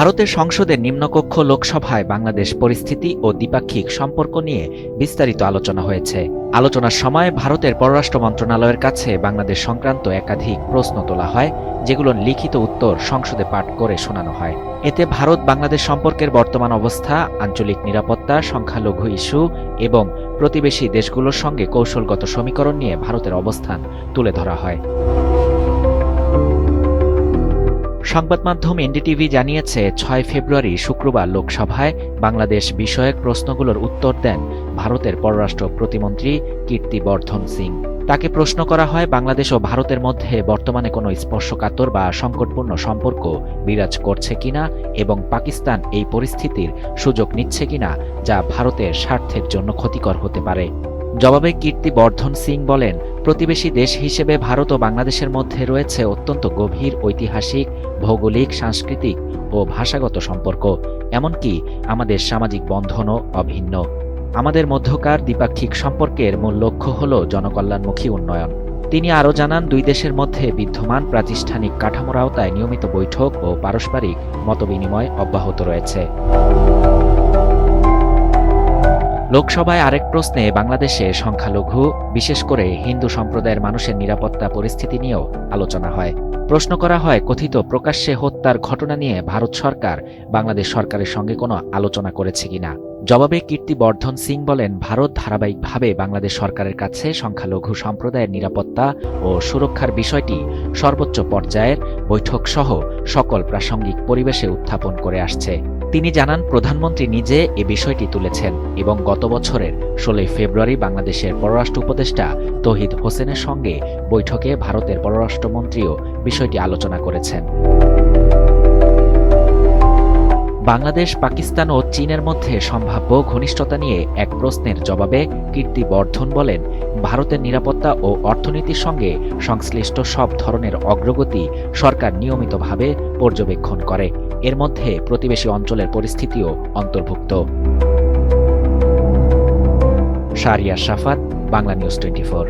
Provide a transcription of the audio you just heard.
ভারতের সংসদের নিম্নকক্ষ লোকসভায় বাংলাদেশ পরিস্থিতি ও দ্বিপাক্ষিক সম্পর্ক নিয়ে বিস্তারিত আলোচনা হয়েছে। আলোচনার সময় ভারতের পররাষ্ট্র মন্ত্রণালয়ের কাছে বাংলাদেশ সংক্রান্ত একাধিক প্রশ্ন তোলা হয়, যেগুলোর লিখিত উত্তর সংসদে পাঠ করে শোনানো হয়। এতে ভারত বাংলাদেশ সম্পর্কের বর্তমান অবস্থা, আঞ্চলিক নিরাপত্তা, সংখ্যালঘু ইস্যু এবং প্রতিবেশী দেশগুলোর সঙ্গে কৌশলগত সমীকরণ নিয়ে ভারতের অবস্থান তুলে ধরা হয়। সংবাদ মাধ্যম এনডিটিভি জানিয়েছে, ৬ ফেব্রুয়ারি শুক্রবার লোকসভায় বাংলাদেশ বিষয়ক প্রশ্নগুলোর উত্তর দেন ভারতের পররাষ্ট্র প্রতিমন্ত্রী কীর্তি বর্ধন সিং। তাকে প্রশ্ন করা হয় বাংলাদেশ ও ভারতের মধ্যে বর্তমানে কোনো স্পর্শকাতর বা সংকটপূর্ণ সম্পর্ক বিরাজ করছে কিনা এবং পাকিস্তান এই পরিস্থিতির সুযোগ নিচ্ছে কিনা, যা ভারতের স্বার্থের জন্য ক্ষতিকর হতে পারে। জবাবে কীর্তি বর্ধন সিং বলেন, প্রতিবেশী দেশ হিসেবে ভারত ও বাংলাদেশের মধ্যে রয়েছে অত্যন্ত গভীর ঐতিহাসিক, ভৌগোলিক, সাংস্কৃতিক ও ভাষাগত সম্পর্ক। এমনকি আমাদের সামাজিক বন্ধনও অভিন্ন। আমাদের মধ্যকার দ্বিপাক্ষিক সম্পর্কের মূল লক্ষ্য হল জনকল্যাণমুখী উন্নয়ন। তিনি আরও জানান, দুই দেশের মধ্যে বিদ্যমান প্রাতিষ্ঠানিক কাঠামোর আওতায় নিয়মিত বৈঠক ও পারস্পরিক মতবিনিময় অব্যাহত রয়েছে। লোকসভায় আরেক প্রশ্নে বাংলাদেশে সংখ্যালঘু, বিশেষ করে হিন্দু সম্প্রদায়ের মানুষের নিরাপত্তা পরিস্থিতি নিয়েও আলোচনা হয়। প্রশ্ন করা হয়, কথিত প্রকাশ্যে হত্যার ঘটনা নিয়ে ভারত সরকার বাংলাদেশ সরকারের সঙ্গে কোনো আলোচনা করেছে কিনা। জবাবে কীর্তি বর্ধন সিং বলেন, ভারত ধারাবাহিকভাবে বাংলাদেশ সরকারের কাছে সংখ্যালঘু সম্প্রদায়ের নিরাপত্তা ও সুরক্ষার বিষয়টি সর্বোচ্চ পর্যায়ের বৈঠক সহ সকল প্রাসঙ্গিক পরিবেশে উত্থাপন করে আসছে। তিনি জানান, প্রধানমন্ত্রী নিজে এ বিষয়টি তুলেছেন এবং গত বছরের ১৬ ফেব্রুয়ারি বাংলাদেশের পররাষ্ট্র উপদেষ্টা তৌহিদ হোসেনের সঙ্গে বৈঠকে ভারতের পররাষ্ট্রমন্ত্রীও বিষয়টি আলোচনা করেছেন। বাংলাদেশ, পাকিস্তান ও চীনের মধ্যে সম্ভাব্য ঘনিষ্ঠতা নিয়ে এক প্রশ্নের জবাবে কীর্তি বর্ধন বলেন, ভারতের নিরাপত্তা ও অর্থনীতির সঙ্গে সংশ্লিষ্ট সব ধরনের অগ্রগতি সরকার নিয়মিতভাবে পর্যবেক্ষণ করে। এর মধ্যে প্রতিবেশী অঞ্চলের পরিস্থিতিও অন্তর্ভুক্ত। শাহরিয়ার শাফাত, বাংলা নিউজ 24।